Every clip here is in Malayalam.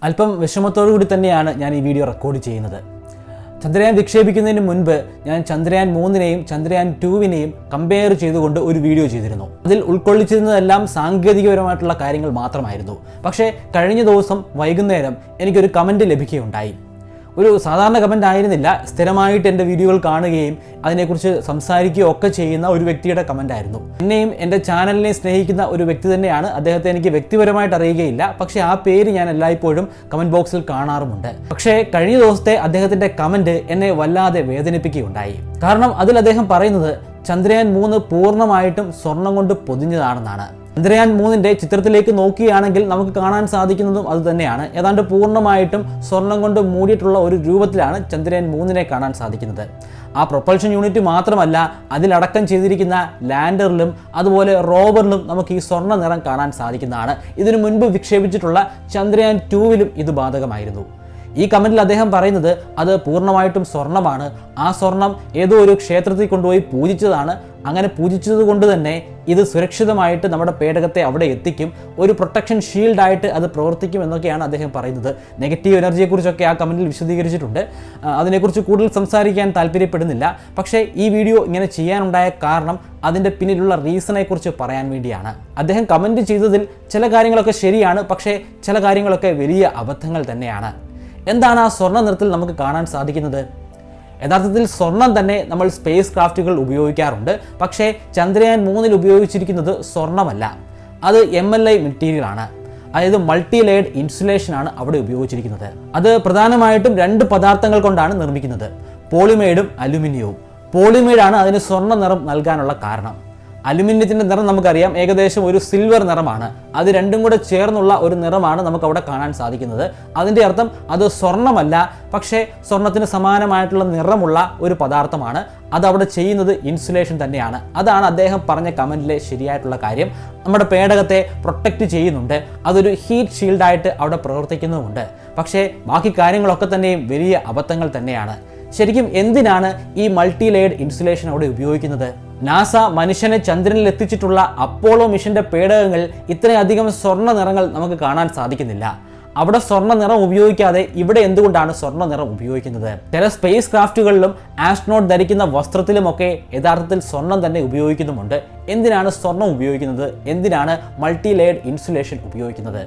അല്പം വിഷമത്തോടുകൂടി തന്നെയാണ് ഞാൻ ഈ വീഡിയോ റെക്കോർഡ് ചെയ്യുന്നത്. ചന്ദ്രയാൻ വിക്ഷേപിക്കുന്നതിന് മുൻപ് ഞാൻ ചന്ദ്രയാൻ 3നെയും ചന്ദ്രയാൻ 2വിനെയും കമ്പയർ ചെയ്തുകൊണ്ട് ഒരു വീഡിയോ ചെയ്തിരുന്നു. അതിൽ ഉൾക്കൊള്ളിച്ചിരുന്നതെല്ലാം സാങ്കേതികപരമായിട്ടുള്ള കാര്യങ്ങൾ മാത്രമായിരുന്നു. പക്ഷേ കഴിഞ്ഞ ദിവസം വൈകുന്നേരം എനിക്കൊരു കമൻറ്റ് ലഭിക്കുകയുണ്ടായി. ഒരു സാധാരണ കമൻ്റ് ആയിരുന്നില്ല, സ്ഥിരമായിട്ട് എൻ്റെ വീഡിയോകൾ കാണുകയും അതിനെക്കുറിച്ച് സംസാരിക്കുകയും ഒക്കെ ചെയ്യുന്ന ഒരു വ്യക്തിയുടെ കമൻ്റ് ആയിരുന്നു. എന്നെയും എൻ്റെ ചാനലിനെ സ്നേഹിക്കുന്ന ഒരു വ്യക്തി തന്നെയാണ്. അദ്ദേഹത്തെ എനിക്ക് വ്യക്തിപരമായിട്ട് അറിയുകയില്ല, പക്ഷേ ആ പേര് ഞാൻ എല്ലായ്പ്പോഴും കമൻറ്റ് ബോക്സിൽ കാണാറുമുണ്ട്. പക്ഷേ കഴിഞ്ഞ ദിവസത്തെ അദ്ദേഹത്തിൻ്റെ കമൻറ്റ് എന്നെ വല്ലാതെ വേദനിപ്പിക്കുകയുണ്ടായി. കാരണം അതിൽ അദ്ദേഹം പറയുന്നത് ചന്ദ്രയാൻ 3 പൂർണ്ണമായിട്ടും സ്വർണം കൊണ്ട് പൊതിഞ്ഞതാണെന്നാണ്. ചന്ദ്രയാൻ 3ന്റെ ചിത്രത്തിലേക്ക് നോക്കുകയാണെങ്കിൽ നമുക്ക് കാണാൻ സാധിക്കുന്നതും അതുതന്നെയാണ്. ഏതാണ്ട് പൂർണ്ണമായിട്ടും സ്വർണം കൊണ്ട് മൂടിയിട്ടുള്ള ഒരു രൂപത്തിലാണ് ചന്ദ്രയാൻ 3നെ കാണാൻ സാധിക്കുന്നത്. ആ പ്രൊപ്പൽഷൻ യൂണിറ്റ് മാത്രമല്ല, അതിലടക്കം ചെയ്തിരിക്കുന്ന ലാൻഡറിലും അതുപോലെ റോവറിലും നമുക്ക് ഈ സ്വർണ്ണ നിറം കാണാൻ സാധിക്കുന്നതാണ്. ഇതിനു മുൻപ് വിക്ഷേപിച്ചിട്ടുള്ള ചന്ദ്രയാൻ 2വിലും ഇത് ബാധകമായിരുന്നു. ഈ കമൻറ്റിൽ അദ്ദേഹം പറയുന്നത് അത് പൂർണ്ണമായിട്ടും സ്വർണ്ണമാണ്. ആ സ്വർണം ഏതോ ഒരു ക്ഷേത്രത്തിൽ കൊണ്ടുപോയി പൂജിച്ചതാണ്. അങ്ങനെ പൂജിച്ചത് കൊണ്ട് തന്നെ ഇത് സുരക്ഷിതമായിട്ട് നമ്മുടെ പേടകത്തെ അവിടെ എത്തിക്കും, ഒരു പ്രൊട്ടക്ഷൻ ഷീൽഡായിട്ട് അത് പ്രവർത്തിക്കും എന്നൊക്കെയാണ് അദ്ദേഹം പറയുന്നത്. നെഗറ്റീവ് എനർജിയെക്കുറിച്ചൊക്കെ ആ കമൻറ്റിൽ വിശദീകരിച്ചിട്ടുണ്ട്. അതിനെക്കുറിച്ച് കൂടുതൽ സംസാരിക്കാൻ താല്പര്യപ്പെടുന്നില്ല. പക്ഷേ ഈ വീഡിയോ ഇങ്ങനെ ചെയ്യാനുണ്ടായ കാരണം അതിൻ്റെ പിന്നിലുള്ള റീസണെക്കുറിച്ച് പറയാൻ വേണ്ടിയാണ്. അദ്ദേഹം കമൻറ്റ് ചെയ്തതിൽ ചില കാര്യങ്ങളൊക്കെ ശരിയാണ്, പക്ഷേ ചില കാര്യങ്ങളൊക്കെ വലിയ അബദ്ധങ്ങൾ തന്നെയാണ്. എന്താണ് ആ സ്വർണ്ണ നിറത്തിൽ നമുക്ക് കാണാൻ സാധിക്കുന്നത്? യഥാർത്ഥത്തിൽ സ്വർണം തന്നെ നമ്മൾ സ്പേസ് ക്രാഫ്റ്റുകൾ ഉപയോഗിക്കാറുണ്ട്. പക്ഷേ ചന്ദ്രയാൻ 3ൽ ഉപയോഗിച്ചിരിക്കുന്നത് സ്വർണ്ണമല്ല, അത് MLI മെറ്റീരിയലാണ്. അതായത് മൾട്ടി ലെയർഡ് ഇൻസുലേഷൻ ആണ് അവിടെ ഉപയോഗിച്ചിരിക്കുന്നത്. അത് പ്രധാനമായിട്ടും 2 പദാർത്ഥങ്ങൾ കൊണ്ടാണ് നിർമ്മിക്കുന്നത്, പോളിമേഡും അലുമിനിയവും. പോളിമേഡാണ് അതിന് സ്വർണ്ണ നിറം നൽകാനുള്ള കാരണം. അലുമിനിയത്തിൻ്റെ നിറം നമുക്കറിയാം, ഏകദേശം ഒരു സിൽവർ നിറമാണ്. അത് രണ്ടും കൂടെ ചേർന്നുള്ള ഒരു നിറമാണ് നമുക്ക് അവിടെ കാണാൻ സാധിക്കുന്നത്. അതിൻ്റെ അർത്ഥം അത് സ്വർണ്ണമല്ല, പക്ഷേ സ്വർണത്തിന് സമാനമായിട്ടുള്ള നിറമുള്ള ഒരു പദാർത്ഥമാണ്. അത് അവിടെ ചെയ്യുന്നത് ഇൻസുലേഷൻ തന്നെയാണ്. അതാണ് അദ്ദേഹം പറഞ്ഞ കമൻറ്റിലെ ശരിയായിട്ടുള്ള കാര്യം. നമ്മുടെ പേടകത്തെ പ്രൊട്ടക്റ്റ് ചെയ്യുന്നുണ്ട്, അതൊരു ഹീറ്റ് ഷീൽഡായിട്ട് അവിടെ പ്രവർത്തിക്കുന്നുമുണ്ട്. പക്ഷേ ബാക്കി കാര്യങ്ങളൊക്കെ തന്നെയും വലിയ അബദ്ധങ്ങൾ തന്നെയാണ്. ശരിക്കും എന്തിനാണ് ഈ മൾട്ടി ലെയർഡ് ഇൻസുലേഷൻ അവിടെ ഉപയോഗിക്കുന്നത്? നാസ മനുഷ്യനെ ചന്ദ്രനിൽ എത്തിച്ചിട്ടുള്ള അപ്പോളോ മിഷന്റെ പേടകങ്ങൾ ഇത്രയധികം സ്വർണ്ണ നിറങ്ങൾ നമുക്ക് കാണാൻ സാധിക്കുന്നില്ല. അവിടെ സ്വർണ്ണ നിറം ഉപയോഗിക്കാതെ ഇവിടെ എന്തുകൊണ്ടാണ് സ്വർണ്ണ നിറം ഉപയോഗിക്കുന്നത്? ചില സ്പേസ് ക്രാഫ്റ്റുകളിലും ആസ്ട്രോനോട്ട് ധരിക്കുന്ന വസ്ത്രത്തിലുമൊക്കെ യഥാർത്ഥത്തിൽ സ്വർണം തന്നെ ഉപയോഗിക്കുന്നുമുണ്ട്. എന്തിനാണ് സ്വർണം ഉപയോഗിക്കുന്നത്? എന്തിനാണ് മൾട്ടി ലെയർഡ് ഇൻസുലേഷൻ ഉപയോഗിക്കുന്നത്?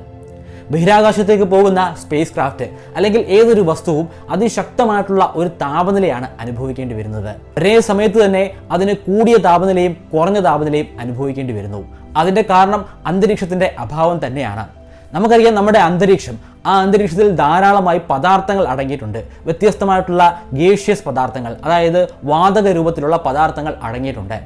ബഹിരാകാശത്തേക്ക് പോകുന്ന സ്പേസ് ക്രാഫ്റ്റ് അല്ലെങ്കിൽ ഏതൊരു വസ്തുവും അതിശക്തമായിട്ടുള്ള ഒരു താപനിലയാണ് അനുഭവിക്കേണ്ടി വരുന്നത്. ഒരേ സമയത്ത് തന്നെ അതിന് കൂടിയ താപനിലയും കുറഞ്ഞ താപനിലയും അനുഭവിക്കേണ്ടി വരുന്നു. അതിൻ്റെ കാരണം അന്തരീക്ഷത്തിൻ്റെ അഭാവം തന്നെയാണ്. നമുക്കറിയാം നമ്മുടെ അന്തരീക്ഷം, ആ അന്തരീക്ഷത്തിൽ ധാരാളമായി പദാർത്ഥങ്ങൾ അടങ്ങിയിട്ടുണ്ട്. വ്യത്യസ്തമായിട്ടുള്ള ഗേഷ്യസ് പദാർത്ഥങ്ങൾ, അതായത് വാതക രൂപത്തിലുള്ള പദാർത്ഥങ്ങൾ അടങ്ങിയിട്ടുണ്ട്.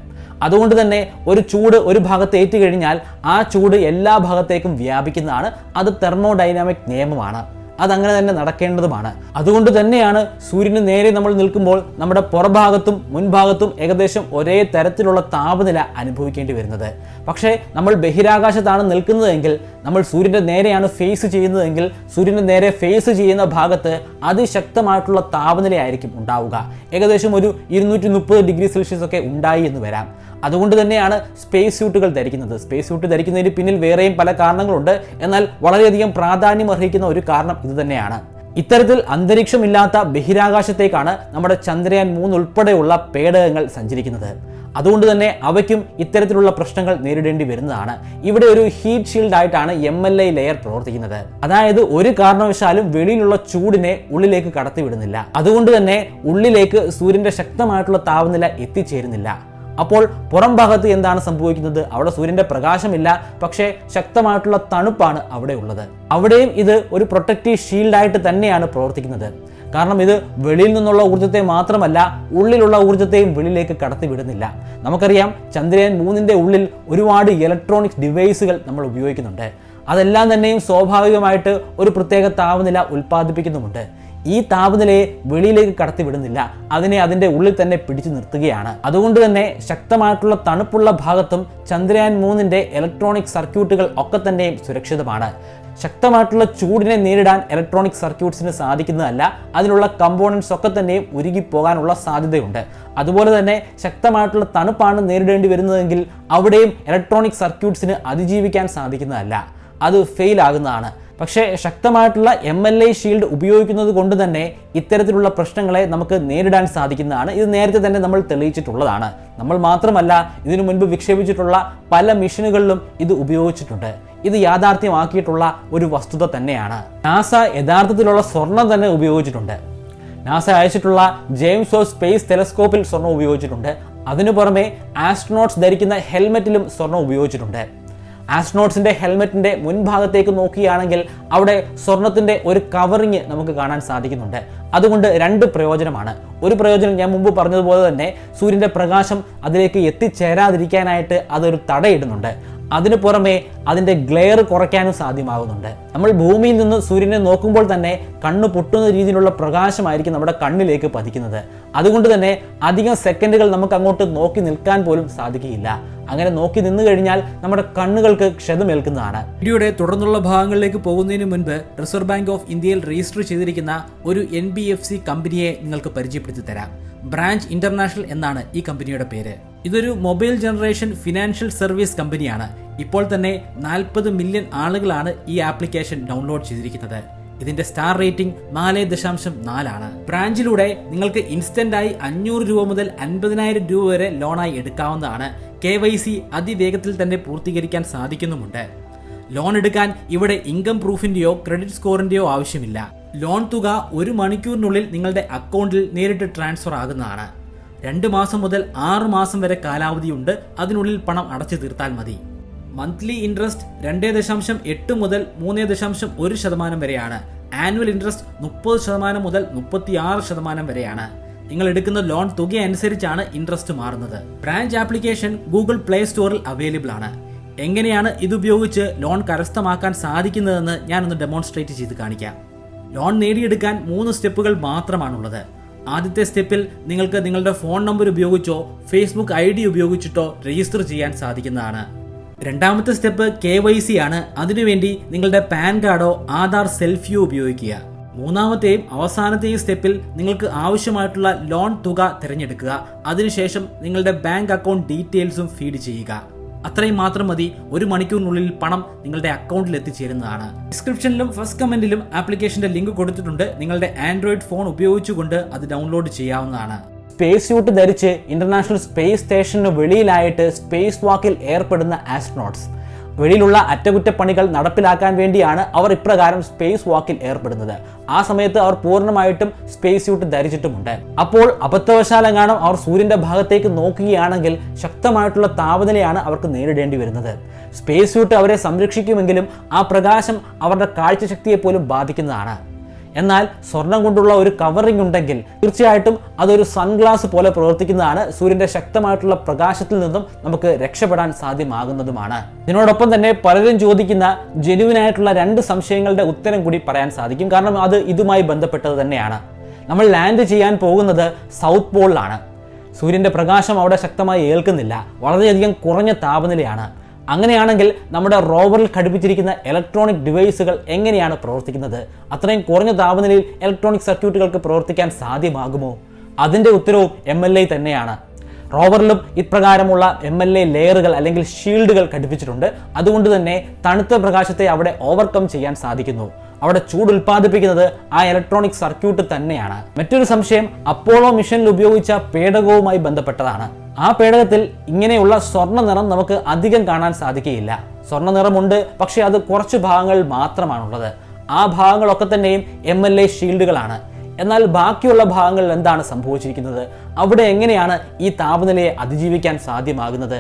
അതുകൊണ്ട് തന്നെ ഒരു ചൂട് ഒരു ഭാഗത്ത് ഏറ്റുകഴിഞ്ഞാൽ ആ ചൂട് എല്ലാ ഭാഗത്തേക്കും വ്യാപിക്കുന്നതാണ്. അത് തെർമോഡൈനാമിക് നിയമമാണ്. അതങ്ങനെ തന്നെ നടക്കേണ്ടതുമാണ്. അതുകൊണ്ട് തന്നെയാണ് സൂര്യന് നേരെ നമ്മൾ നിൽക്കുമ്പോൾ നമ്മുടെ പുറഭാഗത്തും മുൻഭാഗത്തും ഏകദേശം ഒരേ തരത്തിലുള്ള താപനില അനുഭവിക്കേണ്ടി വരുന്നത്. പക്ഷേ നമ്മൾ ബഹിരാകാശത്താണ് നിൽക്കുന്നതെങ്കിൽ, നമ്മൾ സൂര്യൻ്റെ നേരെയാണ് ഫേസ് ചെയ്യുന്നതെങ്കിൽ, സൂര്യൻ്റെ നേരെ ഫേസ് ചെയ്യുന്ന ഭാഗത്ത് അതിശക്തമായിട്ടുള്ള താപനിലയായിരിക്കും ഉണ്ടാവുക. ഏകദേശം ഒരു 230 ഡിഗ്രി സെൽഷ്യസ് ഒക്കെ ഉണ്ടായി എന്ന് വരാം. അതുകൊണ്ട് തന്നെയാണ് സ്പേസ് സ്യൂട്ടുകൾ ധരിക്കുന്നത്. സ്പേസ് സ്യൂട്ട് ധരിക്കുന്നതിന് പിന്നിൽ വേറെയും പല കാരണങ്ങളുണ്ട്. എന്നാൽ വളരെയധികം പ്രാധാന്യം അർഹിക്കുന്ന ഒരു കാരണം ഇത് തന്നെയാണ്. ഇത്തരത്തിൽ അന്തരീക്ഷമില്ലാത്ത ബഹിരാകാശത്തേക്കാണ് നമ്മുടെ ചന്ദ്രയാൻ 3 ഉൾപ്പെടെയുള്ള പേടകങ്ങൾ സഞ്ചരിക്കുന്നത്. അതുകൊണ്ട് തന്നെ അവയ്ക്കും ഇത്തരത്തിലുള്ള പ്രശ്നങ്ങൾ നേരിടേണ്ടി വരുന്നതാണ്. ഇവിടെ ഒരു ഹീറ്റ് ഷീൽഡ് ആയിട്ടാണ് MLI ലെയർ പ്രവർത്തിക്കുന്നത്. അതായത് ഒരു കാരണവശാലും വെളിയിലുള്ള ചൂടിനെ ഉള്ളിലേക്ക് കടത്തിവിടുന്നില്ല. അതുകൊണ്ട് തന്നെ ഉള്ളിലേക്ക് സൂര്യന്റെ ശക്തമായിട്ടുള്ള താപനില എത്തിച്ചേരുന്നില്ല. അപ്പോൾ പുറം ഭാഗത്ത് എന്താണ് സംഭവിക്കുന്നത്? അവിടെ സൂര്യന്റെ പ്രകാശമില്ല, പക്ഷേ ശക്തമായിട്ടുള്ള തണുപ്പാണ് അവിടെ ഉള്ളത്. അവിടെയും ഇത് ഒരു പ്രൊട്ടക്റ്റീവ് ഷീൽഡായിട്ട് തന്നെയാണ് പ്രവർത്തിക്കുന്നത്. കാരണം ഇത് വെളിയിൽ നിന്നുള്ള ഊർജ്ജത്തെ മാത്രമല്ല, ഉള്ളിലുള്ള ഊർജ്ജത്തെയും വെളിയിലേക്ക് കടത്തിവിടുന്നില്ല. നമുക്കറിയാം ചന്ദ്രയാൻ 3ന്റെ ഉള്ളിൽ ഒരുപാട് ഇലക്ട്രോണിക്സ് ഡിവൈസുകൾ നമ്മൾ ഉപയോഗിക്കുന്നുണ്ട്. അതെല്ലാം തന്നെയും സ്വാഭാവികമായിട്ട് ഒരു പ്രത്യേക താപനില ഉൽപ്പാദിപ്പിക്കുന്നുമുണ്ട്. ഈ താപനിലയെ വെളിയിലേക്ക് കടത്തിവിടുന്നില്ല, അതിനെ അതിൻ്റെ ഉള്ളിൽ തന്നെ പിടിച്ചു നിർത്തുകയാണ്. അതുകൊണ്ട് തന്നെ ശക്തമായിട്ടുള്ള തണുപ്പുള്ള ഭാഗത്തും ചന്ദ്രയാൻ 3ന്റെ ഇലക്ട്രോണിക് സർക്യൂട്ടുകൾ ഒക്കെ തന്നെയും സുരക്ഷിതമാണ്. ശക്തമായിട്ടുള്ള ചൂടിനെ നേരിടാൻ ഇലക്ട്രോണിക് സർക്യൂട്ട്സിന് സാധിക്കുന്നതല്ല. അതിനുള്ള കമ്പോണൻസ് ഒക്കെ തന്നെയും ഉരുകിപ്പോകാനുള്ള സാധ്യതയുണ്ട്. അതുപോലെ തന്നെ ശക്തമായിട്ടുള്ള തണുപ്പാണ് നേരിടേണ്ടി വരുന്നതെങ്കിൽ അവിടെയും ഇലക്ട്രോണിക് സർക്യൂട്ട്സിന് അതിജീവിക്കാൻ സാധിക്കുന്നതല്ല, അത് ഫെയിൽ ആകുന്നതാണ്. പക്ഷേ ശക്തമായിട്ടുള്ള MLA ഷീൽഡ് ഉപയോഗിക്കുന്നത് കൊണ്ട് തന്നെ ഇത്തരത്തിലുള്ള പ്രശ്നങ്ങളെ നമുക്ക് നേരിടാൻ സാധിക്കുന്നതാണ്. ഇത് നേരത്തെ തന്നെ നമ്മൾ തെളിയിച്ചിട്ടുള്ളതാണ്. നമ്മൾ മാത്രമല്ല, ഇതിനു മുൻപ് വിക്ഷേപിച്ചിട്ടുള്ള പല മിഷനുകളിലും ഇത് ഉപയോഗിച്ചിട്ടുണ്ട്. ഇത് യാഥാർത്ഥ്യമാക്കിയിട്ടുള്ള ഒരു വസ്തുത തന്നെയാണ്. നാസ യഥാർത്ഥത്തിലുള്ള സ്വർണം തന്നെ ഉപയോഗിച്ചിട്ടുണ്ട്. നാസ അയച്ചിട്ടുള്ള ജെയിംസ് വെബ് സ്പേസ് ടെലസ്കോപ്പിൽ സ്വർണം ഉപയോഗിച്ചിട്ടുണ്ട്. അതിനു പുറമെ ആസ്ട്രോനോട്ട്സ് ധരിക്കുന്ന ഹെൽമെറ്റിലും സ്വർണം ഉപയോഗിച്ചിട്ടുണ്ട്. ആസ്ട്രോനോട്ട്സിന്റെ ഹെൽമെറ്റിന്റെ മുൻഭാഗത്തേക്ക് നോക്കുകയാണെങ്കിൽ അവിടെ സ്വർണത്തിന്റെ ഒരു കവറിങ് നമുക്ക് കാണാൻ സാധിക്കുന്നുണ്ട്. അതുകൊണ്ട് രണ്ട് പ്രയോജനമാണ്. ഒരു പ്രയോജനം ഞാൻ മുമ്പ് പറഞ്ഞതുപോലെ തന്നെ സൂര്യന്റെ പ്രകാശം അതിലേക്ക് എത്തിച്ചേരാതിരിക്കാനായിട്ട് അതൊരു തടയിടുന്നുണ്ട്. അതിനു പുറമെ അതിന്റെ ഗ്ലെയർ കുറയ്ക്കാനും സാധ്യമാകുന്നുണ്ട്. നമ്മൾ ഭൂമിയിൽ നിന്ന് സൂര്യനെ നോക്കുമ്പോൾ തന്നെ കണ്ണ് പൊട്ടുന്ന രീതിയിലുള്ള പ്രകാശമായിരിക്കും നമ്മുടെ കണ്ണിലേക്ക് പതിക്കുന്നത്. അതുകൊണ്ട് തന്നെ അധികം സെക്കൻഡുകൾ നമുക്ക് അങ്ങോട്ട് നോക്കി നിൽക്കാൻ പോലും സാധിക്കുകയില്ല. അങ്ങനെ നോക്കി നിന്നു കഴിഞ്ഞാൽ നമ്മുടെ കണ്ണുകൾക്ക് ക്ഷതമേൽക്കുന്നതാണ്. വീഡിയോയുടെ തുടർന്നുള്ള ഭാഗങ്ങളിലേക്ക് പോകുന്നതിന് മുൻപ് റിസർവ് ബാങ്ക് ഓഫ് ഇന്ത്യയിൽ രജിസ്റ്റർ ചെയ്തിരിക്കുന്ന ഒരു NBFC കമ്പനിയെ നിങ്ങൾക്ക് പരിചയപ്പെടുത്തി തരാം. ബ്രാഞ്ച് ഇന്റർനാഷണൽ എന്നാണ് ഈ കമ്പനിയുടെ പേര്. ഇതൊരു മൊബൈൽ ജനറേഷൻ ഫിനാൻഷ്യൽ സർവീസ് കമ്പനിയാണ്. ഇപ്പോൾ തന്നെ 40 മില്യൺ ആളുകളാണ് ഈ ആപ്ലിക്കേഷൻ ഡൗൺലോഡ് ചെയ്തിരിക്കുന്നത്. ഇതിന്റെ സ്റ്റാർ റേറ്റിംഗ് 4.4 ആണ്. ബ്രാഞ്ചിലൂടെ നിങ്ങൾക്ക് ഇൻസ്റ്റന്റ് ആയി 500 രൂപ മുതൽ 50,000 രൂപ വരെ ലോണായി എടുക്കാവുന്നതാണ്. KYC അതിവേഗത്തിൽ തന്നെ പൂർത്തീകരിക്കാൻ സാധിക്കുന്നുമുണ്ട്. ലോൺ എടുക്കാൻ ഇവിടെ ഇൻകം പ്രൂഫിന്റെയോ ക്രെഡിറ്റ് സ്കോറിന്റെയോ ആവശ്യമില്ല. ലോൺ തുക 1 മണിക്കൂറിനുള്ളിൽ നിങ്ങളുടെ അക്കൗണ്ടിൽ നേരിട്ട് ട്രാൻസ്ഫർ ആകുന്നതാണ്. 2 മാസം മുതൽ 6 മാസം വരെ കാലാവധിയുണ്ട്. അതിനുള്ളിൽ പണം അടച്ചു തീർത്താൽ മതി. മന്ത്ലി ഇൻട്രസ്റ്റ് 2.8 മുതൽ 3.1% വരെയാണ്. ആനുവൽ ഇൻട്രസ്റ്റ് 30% മുതൽ 36% വരെയാണ്. നിങ്ങൾ എടുക്കുന്ന ലോൺ തുക അനുസരിച്ചാണ് ഇൻട്രസ്റ്റ് മാറുന്നത്. ബ്രാഞ്ച് ആപ്ലിക്കേഷൻ ഗൂഗിൾ പ്ലേ സ്റ്റോറിൽ അവൈലബിൾ ആണ്. എങ്ങനെയാണ് ഇതുപയോഗിച്ച് ലോൺ കരസ്ഥമാക്കാൻ സാധിക്കുന്നതെന്ന് ഞാനൊന്ന് ഡെമോൺസ്ട്രേറ്റ് ചെയ്ത് കാണിക്കാം. ലോൺ നേടിയെടുക്കാൻ 3 സ്റ്റെപ്പുകൾ മാത്രമാണുള്ളത്. ആദ്യത്തെ സ്റ്റെപ്പിൽ നിങ്ങൾക്ക് നിങ്ങളുടെ ഫോൺ നമ്പർ ഉപയോഗിച്ചോ ഫേസ്ബുക്ക് ID ഉപയോഗിച്ചിട്ടോ രജിസ്റ്റർ ചെയ്യാൻ സാധിക്കുന്നതാണ്. രണ്ടാമത്തെ സ്റ്റെപ്പ് KYC ആണ്. അതിനുവേണ്ടി നിങ്ങളുടെ പാൻ കാർഡോ ആധാർ സെൽഫിയോ ഉപയോഗിക്കുക. മൂന്നാമത്തെയും അവസാനത്തെയും സ്റ്റെപ്പിൽ നിങ്ങൾക്ക് ആവശ്യമായിട്ടുള്ള ലോൺ തുക തിരഞ്ഞെടുക്കുക. അതിനുശേഷം നിങ്ങളുടെ ബാങ്ക് അക്കൗണ്ട് ഡീറ്റെയിൽസും ഫീഡ് ചെയ്യുക. അത്രയും മാത്രം മതി. 1 മണിക്കൂറിനുള്ളിൽ പണം നിങ്ങളുടെ അക്കൗണ്ടിൽ എത്തിച്ചേരുന്നതാണ്. ഡിസ്ക്രിപ്ഷനിലും ഫസ്റ്റ് കമന്റിലും ആപ്ലിക്കേഷന്റെ ലിങ്ക് കൊടുത്തിട്ടുണ്ട്. നിങ്ങളുടെ ആൻഡ്രോയിഡ് ഫോൺ ഉപയോഗിച്ചുകൊണ്ട് അത് ഡൗൺലോഡ് ചെയ്യാവുന്നതാണ്. സ്പേസ് സ്യൂട്ട് ധരിച്ച് ഇന്റർനാഷണൽ സ്പേസ് സ്റ്റേഷന് വെളിയിലായിട്ട് സ്പേസ് വാക്കിൽ ഏർപ്പെടുന്ന ആസ്ട്രോനോട്ട്സ് വെളിയിലുള്ള അറ്റകുറ്റപ്പണികൾ നടപ്പിലാക്കാൻ വേണ്ടിയാണ് അവർ ഇപ്രകാരം സ്പേസ് വാക്കിൽ ഏർപ്പെടുന്നത്. ആ സമയത്ത് അവർ പൂർണ്ണമായിട്ടും സ്പേസ് സ്യൂട്ട് ധരിച്ചിട്ടുമുണ്ട്. അപ്പോൾ അബദ്ധവശാലെങ്ങാനും അവർ സൂര്യന്റെ ഭാഗത്തേക്ക് നോക്കുകയാണെങ്കിൽ ശക്തമായിട്ടുള്ള താപനിലയാണ് അവർക്ക് നേരിടേണ്ടി വരുന്നത്. സ്പേസ് സ്യൂട്ട് അവരെ സംരക്ഷിക്കുമെങ്കിലും ആ പ്രകാശം അവരുടെ കാഴ്ചശക്തിയെ പോലും ബാധിക്കുന്നതാണ്. എന്നാൽ സ്വർണം കൊണ്ടുള്ള ഒരു കവറിംഗ് ഉണ്ടെങ്കിൽ തീർച്ചയായിട്ടും അതൊരു സൺഗ്ലാസ് പോലെ പ്രവർത്തിക്കുന്നതാണ്. സൂര്യന്റെ ശക്തമായിട്ടുള്ള പ്രകാശത്തിൽ നിന്നും നമുക്ക് രക്ഷപ്പെടാൻ സാധ്യമാകുന്നതുമാണ്. ഇതിനോടൊപ്പം തന്നെ പലരും ചോദിക്കുന്ന ജെന്യുവിനായിട്ടുള്ള 2 സംശയങ്ങളുടെ ഉത്തരം കൂടി പറയാൻ സാധിക്കും. കാരണം അത് ഇതുമായി ബന്ധപ്പെട്ടത് തന്നെയാണ്. നമ്മൾ ലാൻഡ് ചെയ്യാൻ പോകുന്നത് സൗത്ത് പോളിലാണ്. സൂര്യന്റെ പ്രകാശം അവിടെ ശക്തമായി ഏൽക്കുന്നില്ല. വളരെയധികം കുറഞ്ഞ താപനിലയാണ്. അങ്ങനെയാണെങ്കിൽ നമ്മുടെ റോവറിൽ ഘടിപ്പിച്ചിരിക്കുന്ന ഇലക്ട്രോണിക് ഡിവൈസുകൾ എങ്ങനെയാണ് പ്രവർത്തിക്കുന്നത്? അത്രയും കുറഞ്ഞ താപനിലയിൽ ഇലക്ട്രോണിക് സർക്യൂട്ടുകൾക്ക് പ്രവർത്തിക്കാൻ സാധ്യമാകുമോ? അതിൻ്റെ ഉത്തരവും MLA തന്നെയാണ്. റോവറിലും ഇപ്രകാരമുള്ള MLA ലെയറുകൾ അല്ലെങ്കിൽ ഷീൽഡുകൾ ഘടിപ്പിച്ചിട്ടുണ്ട്. അതുകൊണ്ട് തന്നെ തണുത്ത പ്രകാശത്തെ അവിടെ ഓവർകം ചെയ്യാൻ സാധിക്കുന്നു. അവിടെ ചൂട് ഉൽപ്പാദിപ്പിക്കുന്നത് ആ ഇലക്ട്രോണിക് സർക്യൂട്ട് തന്നെയാണ്. മറ്റൊരു സംശയം അപ്പോളോ മിഷനിൽ ഉപയോഗിച്ച പേടകവുമായി ബന്ധപ്പെട്ടതാണ്. ആ പേടകത്തിൽ ഇങ്ങനെയുള്ള സ്വർണ്ണ നിറം നമുക്ക് അധികം കാണാൻ സാധിക്കുകയില്ല. സ്വർണ്ണ നിറമുണ്ട്, പക്ഷേ അത് കുറച്ച് ഭാഗങ്ങൾ മാത്രമാണുള്ളത്. ആ ഭാഗങ്ങളൊക്കെ തന്നെയും MLA ഷീൽഡുകളാണ്. എന്നാൽ ബാക്കിയുള്ള ഭാഗങ്ങളിൽ എന്താണ് സംഭവിച്ചിരിക്കുന്നത്? അവിടെ എങ്ങനെയാണ് ഈ താപനിലയെ അതിജീവിക്കാൻ സാധ്യമാകുന്നത്?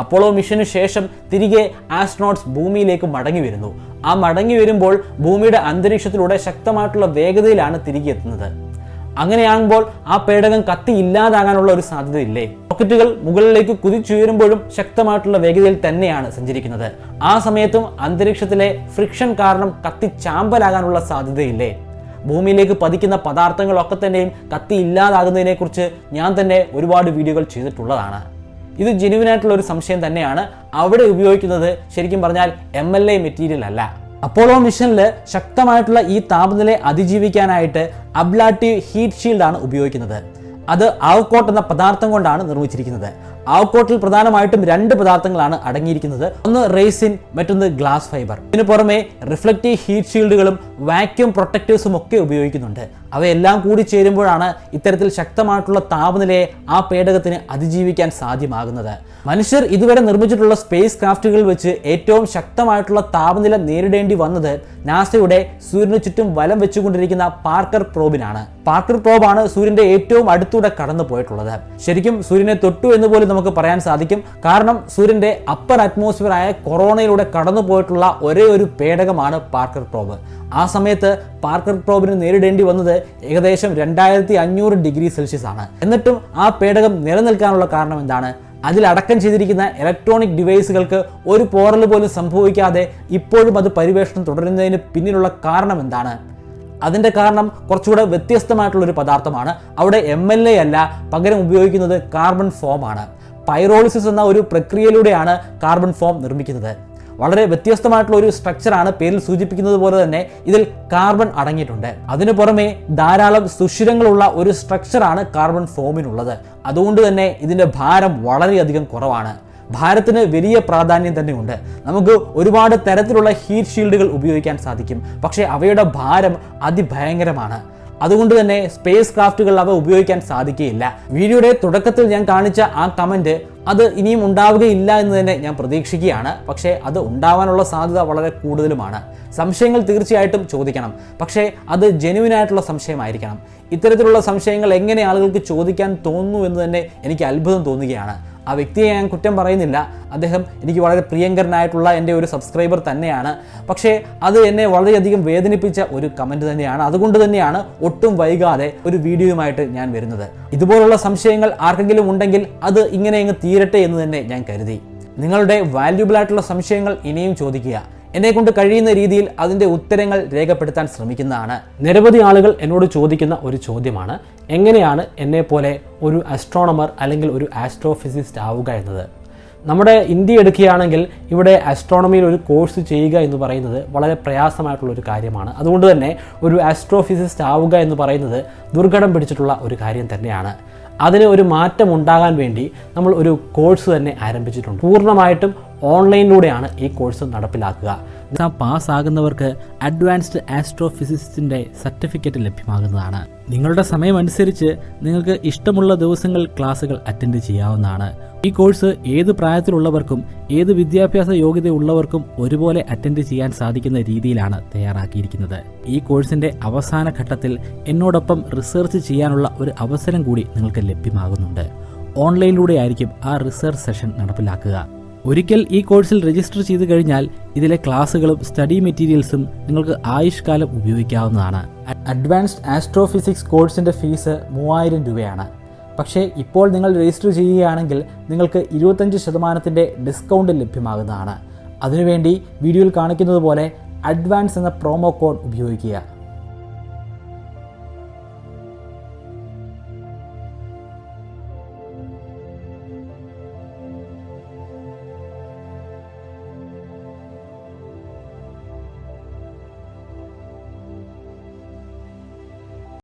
അപ്പോളോ മിഷന് ശേഷം തിരികെ ആസ്ട്രോനോട്ട്സ് ഭൂമിയിലേക്ക് മടങ്ങി വരുന്നു. ആ മടങ്ങി വരുമ്പോൾ ഭൂമിയുടെ അന്തരീക്ഷത്തിലൂടെ ശക്തമായിട്ടുള്ള വേഗതയിലാണ് തിരികെ എത്തുന്നത്. അങ്ങനെയാകുമ്പോൾ ആ പേടകം കത്തി ഇല്ലാതാകാനുള്ള ഒരു സാധ്യതയില്ലേ? റോക്കറ്റുകൾ മുകളിലേക്ക് കുതിച്ചുയരുമ്പോഴും ശക്തമായിട്ടുള്ള വേഗതയിൽ തന്നെയാണ് സഞ്ചരിക്കുന്നത്. ആ സമയത്തും അന്തരീക്ഷത്തിലെ ഫ്രിക്ഷൻ കാരണം കത്തി ചാമ്പലാകാനുള്ള സാധ്യതയില്ലേ? ഭൂമിയിലേക്ക് പതിക്കുന്ന പദാർത്ഥങ്ങളൊക്കെ തന്നെയും കത്തി ഇല്ലാതാകുന്നതിനെ കുറിച്ച് ഞാൻ തന്നെ ഒരുപാട് വീഡിയോകൾ ചെയ്തിട്ടുള്ളതാണ്. ഇത് ജെന്യുവിനായിട്ടുള്ള ഒരു സംശയം തന്നെയാണ്. അവിടെ ഉപയോഗിക്കുന്നത് ശരിക്കും പറഞ്ഞാൽ MLA മെറ്റീരിയൽ അല്ല. അപ്പോളോ മിഷനിൽ ശക്തമായിട്ടുള്ള ഈ താപനിലയെ അതിജീവിക്കാനായിട്ട് അബ്ലാറ്റീവ് ഹീറ്റ് ഷീൽഡ് ആണ് ഉപയോഗിക്കുന്നത്. അത് ആവ്കോട്ട് എന്ന പദാർത്ഥം കൊണ്ടാണ് നിർമ്മിച്ചിരിക്കുന്നത്. ആവക്കോട്ടിൽ പ്രധാനമായിട്ടും 2 പദാർത്ഥങ്ങളാണ് അടങ്ങിയിരിക്കുന്നത്. ഒന്ന് റേസിൻ, മറ്റൊന്ന് ഗ്ലാസ് ഫൈബർ. ഇതിനു പുറമെ റിഫ്ലക്റ്റീവ് ഹീറ്റ് ഷീൽഡുകളും വാക്യൂം പ്രൊട്ടക്ടേഴ്സും ഒക്കെ ഉപയോഗിക്കുന്നുണ്ട്. അവയെല്ലാം കൂടി ചേരുമ്പോഴാണ് ഇത്തരത്തിൽ ശക്തമായിട്ടുള്ള താപനിലയെ ആ പേടകത്തിന് അതിജീവിക്കാൻ സാധ്യമാകുന്നത്. മനുഷ്യർ ഇതുവരെ നിർമ്മിച്ചിട്ടുള്ള സ്പേസ് ക്രാഫ്റ്റുകളിൽ വെച്ച് ഏറ്റവും ശക്തമായിട്ടുള്ള താപനില നേരിടേണ്ടി വന്നത് നാസയുടെ സൂര്യന് ചുറ്റും വലം വെച്ചുകൊണ്ടിരിക്കുന്ന പാർക്കർ പ്രോബിനാണ്. പാർക്കർ പ്രോബാണ് സൂര്യന്റെ ഏറ്റവും അടുത്തൂടെ കടന്നു പോയിട്ടുള്ളത്. ശരിക്കും സൂര്യനെ തൊട്ടു എന്ന് പോലും നമുക്ക് പറയാൻ സാധിക്കും. കാരണം സൂര്യന്റെ അപ്പർ അറ്റ്മോസ്ഫിയർ ആയ കൊറോണയിലൂടെ കടന്നു പോയിട്ടുള്ള ഒരേ ഒരു പേടകമാണ് പാർക്കർ പ്രോബ്. ആ സമയത്ത് പാർക്കർ പ്രോബിന് നേരിടേണ്ടി വന്നത് ഏകദേശം 2500 ഡിഗ്രി സെൽഷ്യസ് ആണ്. എന്നിട്ടും ആ പേടകം നിലനിൽക്കാനുള്ള കാരണം എന്താണ്? അതിലടക്കം ചെയ്തിരിക്കുന്ന ഇലക്ട്രോണിക് ഡിവൈസുകൾക്ക് ഒരു പോറൽ പോലും സംഭവിക്കാതെ ഇപ്പോഴും അത് പരിവേഷണം തുടരുന്നതിന് പിന്നിലുള്ള കാരണം എന്താണ്? അതിൻ്റെ കാരണം കുറച്ചുകൂടെ വ്യത്യസ്തമായിട്ടുള്ളൊരു പദാർത്ഥമാണ്. അവിടെ MLA അല്ല, പകരം ഉപയോഗിക്കുന്നത് കാർബൺ ഫോം ആണ്. പൈറോളിസിസ് എന്ന ഒരു പ്രക്രിയയിലൂടെയാണ് കാർബൺ ഫോം നിർമ്മിക്കുന്നത്. വളരെ വ്യത്യസ്തമായിട്ടുള്ള ഒരു സ്ട്രക്ചറാണ്, പേരിൽ സൂചിപ്പിക്കുന്നത് പോലെ തന്നെ ഇതിൽ കാർബൺ അടങ്ങിയിട്ടുണ്ട്. അതിനു പുറമെ ധാരാളം സുഷിരങ്ങളുള്ള ഒരു സ്ട്രക്ചറാണ് കാർബൺ ഫോമിനുള്ളത്. അതുകൊണ്ട് തന്നെ ഇതിൻ്റെ ഭാരം വളരെയധികം കുറവാണ്. ഭാരത്തിന് വലിയ പ്രാധാന്യം തന്നെയുണ്ട്. നമുക്ക് ഒരുപാട് തരത്തിലുള്ള ഹീറ്റ് ഷീൽഡുകൾ ഉപയോഗിക്കാൻ സാധിക്കും, പക്ഷേ അവയുടെ ഭാരം അതിഭയങ്കരമാണ്. അതുകൊണ്ട് തന്നെ സ്പേസ് ക്രാഫ്റ്റുകൾ അവ ഉപയോഗിക്കാൻ സാധിക്കുകയില്ല. വീഡിയോയുടെ തുടക്കത്തിൽ ഞാൻ കാണിച്ച ആ കമൻറ്റ് അത് ഇനിയും ഉണ്ടാവുകയില്ല എന്ന് തന്നെ ഞാൻ പ്രതീക്ഷിക്കുകയാണ്. പക്ഷേ അത് ഉണ്ടാവാനുള്ള സാധ്യത വളരെ കൂടുതലുമാണ്. സംശയങ്ങൾ തീർച്ചയായിട്ടും ചോദിക്കണം, പക്ഷേ അത് ജെന്യുവിനായിട്ടുള്ള സംശയമായിരിക്കണം. ഇത്തരത്തിലുള്ള സംശയങ്ങൾ എങ്ങനെ ആളുകൾക്ക് ചോദിക്കാൻ തോന്നുന്നു എന്ന് തന്നെ എനിക്ക് അത്ഭുതം തോന്നുകയാണ്. ആ വ്യക്തിയെ ഞാൻ കുറ്റം പറയുന്നില്ല. അദ്ദേഹം എനിക്ക് വളരെ പ്രിയങ്കരനായിട്ടുള്ള എൻ്റെ ഒരു സബ്സ്ക്രൈബർ തന്നെയാണ്. പക്ഷേ അത് എന്നെ വളരെയധികം വേദനിപ്പിച്ച ഒരു കമൻറ്റ് തന്നെയാണ്. അതുകൊണ്ട് തന്നെയാണ് ഒട്ടും വൈകാതെ ഒരു വീഡിയോയുമായിട്ട് ഞാൻ വരുന്നത്. ഇതുപോലുള്ള സംശയങ്ങൾ ആർക്കെങ്കിലും ഉണ്ടെങ്കിൽ അത് ഇങ്ങനെ അങ്ങ് തീരട്ടെ എന്ന് തന്നെ ഞാൻ കരുതി. നിങ്ങളുടെ വാല്യുബിൾ ആയിട്ടുള്ള സംശയങ്ങൾ ഇനിയും ചോദിക്കുക. എന്നെക്കൊണ്ട് കഴിയുന്ന രീതിയിൽ അതിൻ്റെ ഉത്തരങ്ങൾ രേഖപ്പെടുത്താൻ ശ്രമിക്കുന്നതാണ്. നിരവധി ആളുകൾ എന്നോട് ചോദിക്കുന്ന ഒരു ചോദ്യമാണ്, എങ്ങനെയാണ് എന്നെപ്പോലെ ഒരു അസ്ട്രോണമർ അല്ലെങ്കിൽ ഒരു ആസ്ട്രോഫിസിസ്റ്റ് ആവുക എന്നത്. നമ്മുടെ ഇന്ത്യ എടുക്കുകയാണെങ്കിൽ ഇവിടെ ആസ്ട്രോണമിയിൽ ഒരു കോഴ്സ് ചെയ്യുക എന്ന് പറയുന്നത് വളരെ പ്രയാസമായിട്ടുള്ളൊരു കാര്യമാണ്. അതുകൊണ്ട് തന്നെ ഒരു ആസ്ട്രോഫിസിസ്റ്റ് ആവുക എന്ന് പറയുന്നത് ദുർഘടം പിടിച്ചിട്ടുള്ള ഒരു കാര്യം തന്നെയാണ്. അതിന് ഒരു മാറ്റം ഉണ്ടാകാൻ വേണ്ടി നമ്മൾ ഒരു കോഴ്സ് തന്നെ ആരംഭിച്ചിട്ടുണ്ട്. പൂർണ്ണമായിട്ടും ഓൺലൈനിലൂടെയാണ് ഈ കോഴ്സ് നടപ്പിലാക്കുക. പാസ്സാകുന്നവർക്ക് അഡ്വാൻസ്ഡ് ആസ്ട്രോഫിസിസ്റ്റിൻ്റെ സർട്ടിഫിക്കറ്റ് ലഭ്യമാകുന്നതാണ്. നിങ്ങളുടെ സമയമനുസരിച്ച് നിങ്ങൾക്ക് ഇഷ്ടമുള്ള ദിവസങ്ങൾ ക്ലാസ്സുകൾ അറ്റൻഡ് ചെയ്യാവുന്നതാണ്. ഈ കോഴ്സ് ഏത് പ്രായത്തിലുള്ളവർക്കും ഏത് വിദ്യാഭ്യാസ യോഗ്യതയുള്ളവർക്കും ഒരുപോലെ അറ്റൻഡ് ചെയ്യാൻ സാധിക്കുന്ന രീതിയിലാണ് തയ്യാറാക്കിയിരിക്കുന്നത്. ഈ കോഴ്സിൻ്റെ അവസാന ഘട്ടത്തിൽ എന്നോടൊപ്പം റിസർച്ച് ചെയ്യാനുള്ള ഒരു അവസരം കൂടി നിങ്ങൾക്ക് ലഭ്യമാകുന്നുണ്ട്. ഓൺലൈനിലൂടെ ആയിരിക്കും ആ റിസർച്ച് സെഷൻ നടപ്പിലാക്കുക. ഒരിക്കൽ ഈ കോഴ്സിൽ രജിസ്റ്റർ ചെയ്ത് കഴിഞ്ഞാൽ ഇതിലെ ക്ലാസ്സുകളും സ്റ്റഡി മെറ്റീരിയൽസും നിങ്ങൾക്ക് ആയുഷ്കാലം ഉപയോഗിക്കാവുന്നതാണ്. അഡ്വാൻസ്ഡ് ആസ്ട്രോഫിസിക്സ് കോഴ്സിൻ്റെ ഫീസ് 3000 രൂപയാണ്. പക്ഷേ ഇപ്പോൾ നിങ്ങൾ രജിസ്റ്റർ ചെയ്യുകയാണെങ്കിൽ നിങ്ങൾക്ക് 25% ഡിസ്കൗണ്ട് ലഭ്യമാകുന്നതാണ്. അതിനുവേണ്ടി വീഡിയോയിൽ കാണിക്കുന്നത് പോലെ അഡ്വാൻസ് എന്ന പ്രോമോ കോഡ് ഉപയോഗിക്കുക.